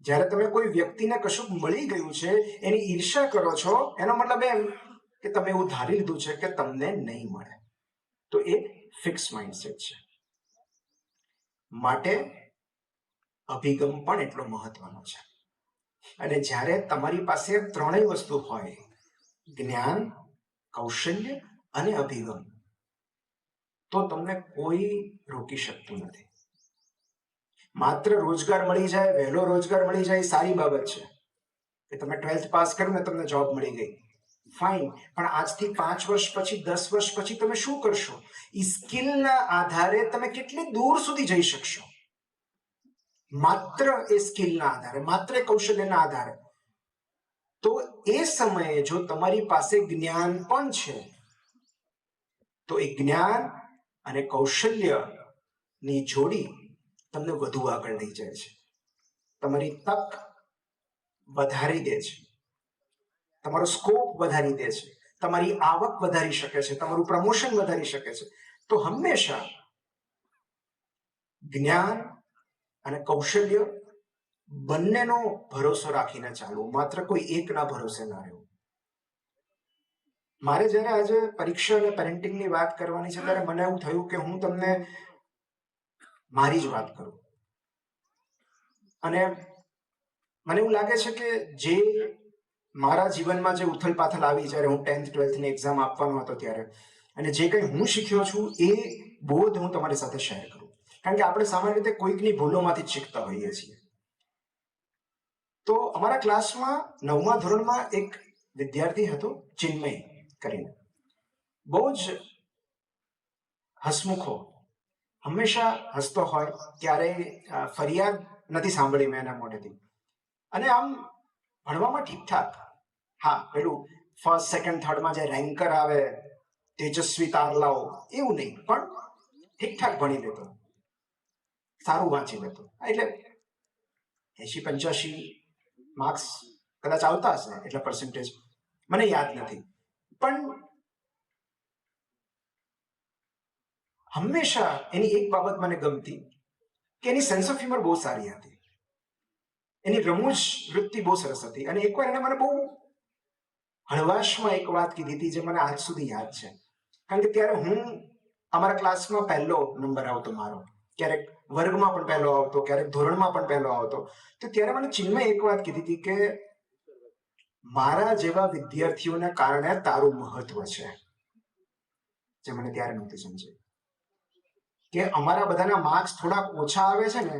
જ્યારે તમે કોઈ વ્યક્તિને કશું મળી ગયું છે એની ઈર્ષા કરો છો, એનો મતલબ એમ કે તમે એવું ધારી લીધું છે કે તમને નહીં મળે. તો એ ફિક્સ માઇન્ડસેટ છે. માટે અભિગમ પણ એટલો મહત્વનો છે. અને જ્યારે તમારી પાસે ત્રણેય વસ્તુ હોય, જ્ઞાન, કૌશલ્ય અને અભિગમ, તો તમને કોઈ રોકી શકતું નથી. માત્ર રોજગાર મળી જાય, વહેલો રોજગાર મળી જાય સારી બાબત છે કે તમે 12th પાસ કર્યું ને તમને જોબ મળી ગઈ, ફાઇન. પણ આજથી 5 વર્ષ પછી, 10 વર્ષ પછી તમે શું કરશો? એ સ્કિલના આધારે તમે કેટલી દૂર સુધી જઈ શકશો? માત્ર એ સ્કિલના આધારે, માત્ર એ કૌશલ્યના આધારે. તો એ સમયે જો તમારી પાસે જ્ઞાન પણ છે, તો એ જ્ઞાન અને કૌશલ્યની જોડી તમને વધુ આગળ લઈ જાય છે, તમારી તક વધારી દે છે, તમારો સ્કોપ વધારી દે છે, તમારી આવક વધારી શકે છે, તમારું પ્રમોશન વધારી શકે છે. તો હંમેશા જ્ઞાન અને કૌશલ્ય બંનેનો ભરોસો રાખીને ચાલવું, માત્ર કોઈ એકના ભરોસે ના રહેવું. મારે જ્યારે આજે પરીક્ષા અને પેરેન્ટિંગની વાત કરવાની છે ત્યારે મને એવું થયું કે હું તમને મારી જ વાત કરું. અને મને એવું લાગે છે કે જે મારા જીવનમાં જે ઉથલ પાથલ આવી જ્યારે હું 10th 12th ની એક્ઝામ આપવાનો હતો ત્યારે, અને જે કંઈ હું શીખ્યો છું એ બોધ હું તમારી સાથે શેર કરું. કારણ કે આપણે સામાન્ય રીતે કોઈકની ભૂલોમાંથી જ શીખતા હોઈએ છીએ. તો અમારા ક્લાસમાં 9મા ધોરણમાં એક વિદ્યાર્થી હતો, ચિન્મય કરીને, બહુ જ હસમુખો, હંમેશા હસતો હોય, ક્યારેય ફરિયાદ નથી સાંભળી મેં એના મોઢેથી. અને આમ ભણવામાં ઠીકઠાક, હા પેલું ફર્સ્ટ સેકન્ડ થર્ડમાં જે રેન્કર આવે, તેજસ્વી તારલાઓ, એવું નહીં, પણ ઠીકઠાક ભણી લેતો, સારું વાંચી લેતો. એટલે 80-85 માર્ક્સ કદાચ આવતા હશે, એટલા પર્સન્ટેજ મને યાદ નથી. પણ હંમેશા એની એક બાબત મને ગમતી કે એની સેન્સ ઓફ હ્યુમર બહુ સારી હતી, એની રમૂજ વૃત્તિ બહુ સરસ હતી. અને એકવાર એને મને બહુ હળવાશમાં એક વાત કીધી હતી જે મને આજ સુધી યાદ છે. કારણ કે ત્યારે હું અમારા ક્લાસમાં પહેલો નંબર આવતો મારો, ક્યારેક વર્ગમાં પણ પહેલો આવતો, ક્યારેક ધોરણમાં પણ પહેલો આવતો. તો ત્યારે મને ચિન્મય એક વાત કીધી હતી કે મારા જેવા વિદ્યાર્થીઓના કારણે તારું મહત્વ છે, જે મને ત્યારે નહોતી સમજાય. કે અમારા બધાના માર્ક્સ થોડાક ઓછા આવે છે ને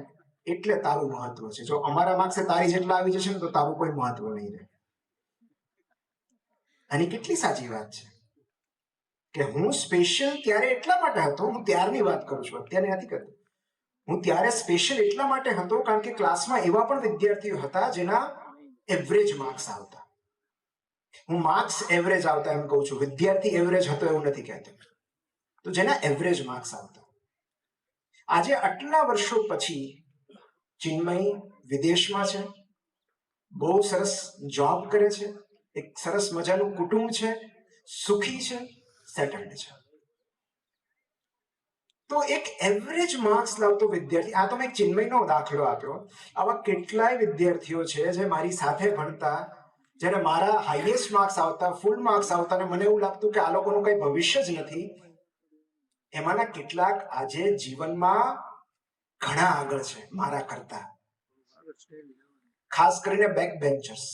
એટલે તારું મહત્વ છે. જો અમારા માર્ક્સ તારી જેટલા આવી જશે ને તો તારું કોઈ મહત્વ નહીં રહે. અને કેટલી સાચી વાત છે કે હું સ્પેશિયલ ત્યારે એટલા માટે હતો, હું ત્યારની વાત કરું છું, અત્યારે નથી કરતો. હું ત્યારે સ્પેશિયલ એટલા માટે હતો કારણ કે ક્લાસમાં એવા પણ વિદ્યાર્થીઓ હતા જેના એવરેજ માર્ક્સ આવતા. હું માર્ક્સ એવરેજ આવતા એમ કહું છું, વિદ્યાર્થી એવરેજ હતો એવું નથી કહેતો. તો જેના એવરેજ માર્ક્સ આવતા. આજે આટલા વર્ષો પછી ચિન્મય વિદેશમાં છે, બહુ સરસ જોબ કરે છે, એક સરસ મજાનું કુટુંબ છે, સુખી છે, સેટલ્ડ છે. તો એક એવરેજ માર્ક્સ લાવતો વિદ્યાર્થી, આ તો મેં ચિન્મયનો દાખલો આપ્યો. આવા કેટલાય વિદ્યાર્થીઓ છે જે મારી સાથે ભણતા, જ્યારે મારા હાઈએસ્ટ માર્ક્સ આવતા, ફૂલ માર્ક્સ આવતા, અને મને એવું લાગતું કે આ લોકોનું કંઈ ભવિષ્ય જ નથી. એમાંના કેટલાક આજે જીવનમાં ઘણા આગળ છે મારા કરતા, ખાસ કરીને બેક બેન્ચર્સ.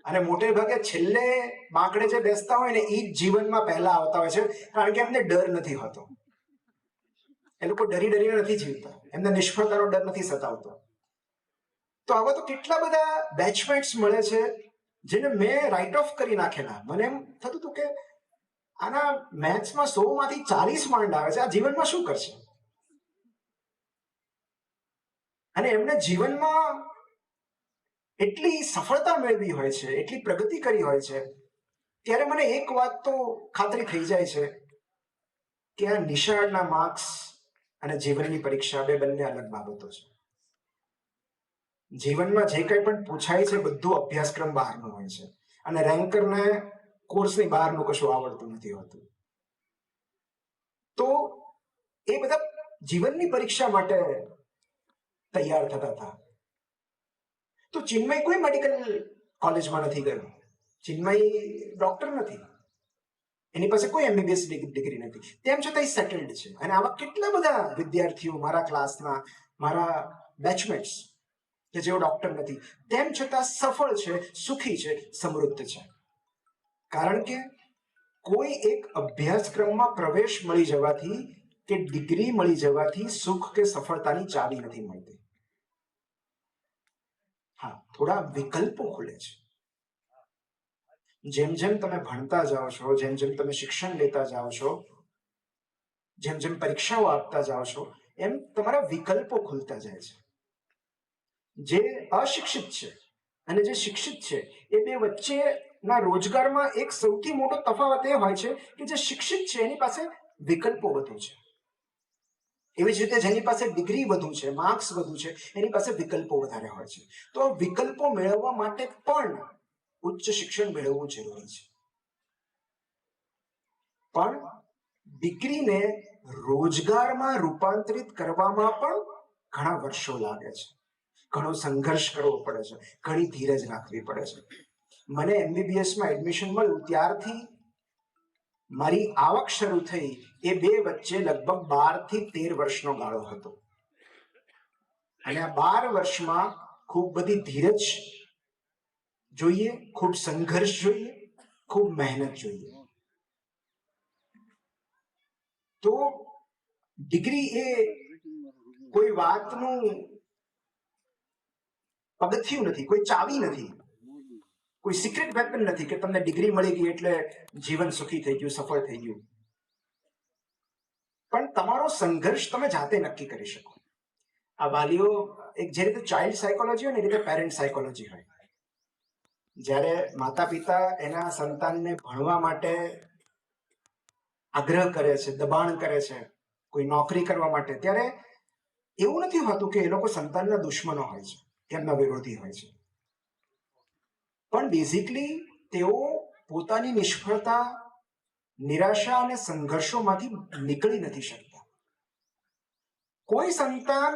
અને મોટે ભાગે છેલ્લે બાંકડે જે બેસતા હોય ને એ જ જીવનમાં પહેલા આવતા હોય છે, કારણ કે એમને ડર નથી હોતો. એ લોકો ડરીને નથી જીવતા, એમને નિષ્ફળતાનો ડર નથી સતાવતો. તો આવા તો કેટલા બધા બેચમેટ્સ મળે છે જેને મેં રાઇટ ઓફ કરી નાખેલા. મને એમ થતું હતું કે આના મેથ્સમાં 100માંથી 40 માંડ આવે છે, આ જીવનમાં શું કરશે? અને એમને જીવનમાં એટલી સફળતા મેળવી હોય છે, એટલી પ્રગતિ કરી હોય છે, ત્યારે મને એક વાત તો ખાતરી થઈ જાય છે કે આ નિશાળના માર્ક્સ અને જીવનની પરીક્ષા બંને અલગ બાબતો છે. જીવનમાં જે કંઈ પણ પૂછાય છે બધું અભ્યાસક્રમ બહારનું હોય છે, અને રેન્કરને કોર્સની બહારનું કશું આવડતું નથી હોતું. તો એ બધા જીવનની પરીક્ષા માટે તૈયાર થતા હતા. તો ચિન્મય કોઈ મેડિકલ કોલેજમાં નથી ગયો, ચિન્મય ડોક્ટર નથી, એની પાસે કોઈ MBBS ડિગ્રી નથી, તેમ છતાં એ સેટલડ છે. અને આવા કેટલા બધા વિદ્યાર્થીઓ મારા ક્લાસના, મારા બેચમેટ્સ કે જેઓ ડોક્ટર નથી, તેમ છતાં સફળ છે, સુખી છે, સમૃદ્ધ છે. કારણ કે કોઈ એક અભ્યાસક્રમમાં પ્રવેશ મળી જવાથી કે ડિગ્રી મળી જવાથી સુખ કે સફળતાની ચાવી નથી મળતી. હા, થોડા વિકલ્પો ખુલે છે. જેમ જેમ તમે ભણતા જાઓ છો, જેમ જેમ તમે શિક્ષણ લેતા જાઓ છો, જેમ જેમ પરીક્ષાઓ આપતા જાઓ છો, એમ તમારા વિકલ્પો ખુલતા જાય છે. જે અશિક્ષિત છે અને જે શિક્ષિત છે એ બે વચ્ચેના રોજગારમાં એક સૌથી મોટો તફાવત એ હોય છે કે જે શિક્ષિત છે એની પાસે વિકલ્પો વધુ છે. એવી જ રીતે જેની પાસે ડિગ્રી વધુ છે, માર્ક્સ વધુ છે, એની પાસે વિકલ્પો વધારે હોય છે. તો વિકલ્પો મેળવવા માટે પણ ઉચ્ચ શિક્ષણ મેળવવું જરૂરી છે. પણ ડિગ્રીને રોજગારમાં રૂપાંતરિત કરવામાં પણ ઘણા વર્ષો લાગે છે, ઘણો સંઘર્ષ કરવો પડે છે, ઘણી ધીરજ રાખવી પડે છે. મને MBBSમાં એડમિશન મળ્યું ત્યારથી મારી આવક શરૂ થઈ એ બે વચ્ચે લગભગ 12 થી 13 વર્ષનો ગાળો હતો. અને આ 12 વર્ષમાં ખૂબ બધી ધીરજ જોઈએ, ખૂબ સંઘર્ષ જોઈએ, ખૂબ મહેનત જોઈએ. તો ડિગ્રી એ કોઈ વાતનું પગથિયું નથી, કોઈ ચાવી નથી, કોઈ સિક્રેટ વેપન નથી કે તમને ડિગ્રી મળી ગઈ એટલે જીવન સુખી થઈ ગયું, સફળ થઈ ગયું. પણ તમારો સંઘર્ષ તમે જાતે નક્કી કરી શકો. આ વાલીઓ, એક જે રીતે ચાઇલ્ડ સાયકોલોજી હોય ને એ રીતે પેરેન્ટ સાયકોલોજી હોય. જ્યારે માતા પિતા એના સંતાનને ભણવા માટે આગ્રહ કરે છે, દબાણ કરે છે, કોઈ નોકરી કરવા માટે, ત્યારે એવું નથી હોતું કે એ લોકો સંતાનના દુશ્મનો હોય છે કે એમના વિરોધી હોય છે. પણ બેઝિકલી તેઓ પોતાની નિષ્ફળતા, નિરાશા અને સંઘર્ષોમાંથી નીકળી નથી શકતા. કોઈ સંતાન,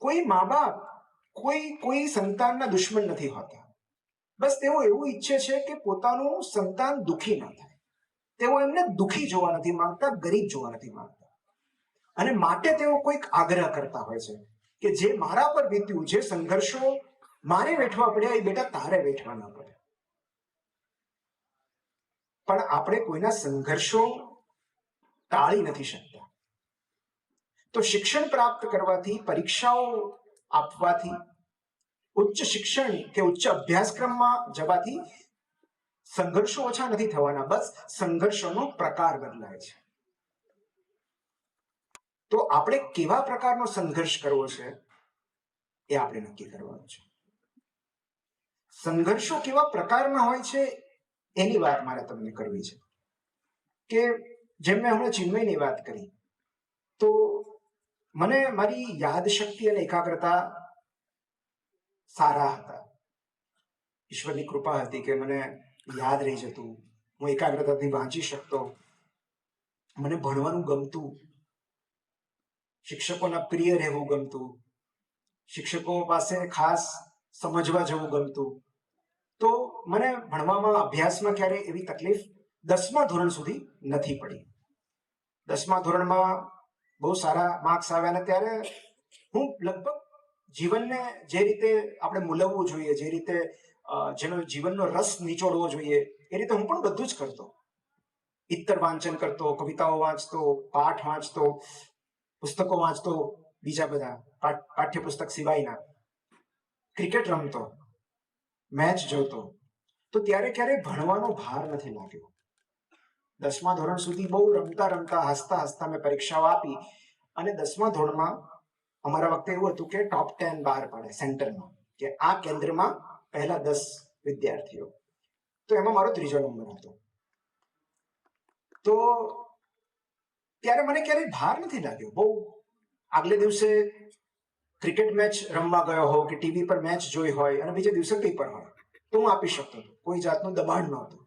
કોઈ મા બાપ કોઈ સંતાનના દુશ્મન નથી હોતા. બસ તેઓ એવું ઈચ્છે છે કે પોતાનું સંતાન દુઃખી ન થાય. તેઓ એમને દુઃખી જોવા નથી માંગતા, ગરીબ જોવા નથી માંગતા. અને માટે તેઓ કોઈક આગ્રહ કરતા હોય છે કે જે મારા પર વીત્યું, જે સંઘર્ષો મારે વેઠવા પડ્યા એ બેટા તારે વેઠવા ના પડે. પણ આપણે કોઈના સંઘર્ષો ટાળી નથી શકતા. તો શિક્ષણ પ્રાપ્ત કરવાથી, પરીક્ષાઓ આપવાથી, ઉચ્ચ શિક્ષણ કે ઉચ્ચ અભ્યાસક્રમમાં જવાથી સંઘર્ષો ઓછા નથી થવાના, બસ સંઘર્ષોનો પ્રકાર બદલાય છે. તો આપણે કેવા પ્રકારનો સંઘર્ષ કરવો છે એ આપણે નક્કી કરવાનું છે. સંઘર્ષો કેવા પ્રકારના હોય છે એની વાત મારે તમને કરવી છે. કે જેમ મેં હમણાં ચિન્મયની વાત કરી, તો મને મારી યાદશક્તિ અને એકાગ્રતા સારા હતા. ઈશ્વરની કૃપા હતી કે મને યાદ રહી જતું, હું એકાગ્રતાથી વાંચી શકતો, મને ભણવાનું ગમતું, શિક્ષકોના પ્રિય રહેવું ગમતું, શિક્ષકો પાસે ખાસ સમજવા જવું ગમતું. તો મને ભણવામાં, અભ્યાસમાં ક્યારેય એવી તકલીફ 10મા ધોરણ સુધી નથી પડી. 10મા ધોરણમાં બહુ સારા માર્ક્સ આવ્યા ને ત્યારે હું લગભગ જીવનને જે રીતે આપણે મૂલવવું જોઈએ, જે રીતે જેનો જીવનનો રસ નિચોડવો જોઈએ, એ રીતે હું પણ બધું જ કરતો. ઇત્તર વાંચન કરતો, કવિતાઓ વાંચતો, પાઠ વાંચતો, પુસ્તકો વાંચતો, બીજા બધા પાઠ્યપુસ્તક સિવાયના, ક્રિકેટ રમતો, મેચ જોતો. તો ત્યારે ક્યારેય ભણવાનો ભાર નથી લાગ્યો. 10મા ધોરણ સુધી બહુ રમતા રમતા, હસતા હસતા મેં પરીક્ષાઓ આપી. અને 10મા ધોરણમાં અમારા વખતે એવું હતું કે ટોપ 10 બહાર પાડે સેન્ટરમાં, કે આ કેન્દ્રમાં પહેલા 10 વિદ્યાર્થીઓ. તો એમાં મારો 3જો નંબર હતો. તો ત્યારે મને ક્યારેય ભાર નથી લાગ્યો. બહુ આગલે દિવસે ક્રિકેટ મેચ રમવા ગયો હોઉં કે ટીવી પર મેચ જોઈ હોય અને બીજા દિવસે પેપર હોય તો હું આપી શકતો હતો. કોઈ જાતનું દબાણ નહોતું.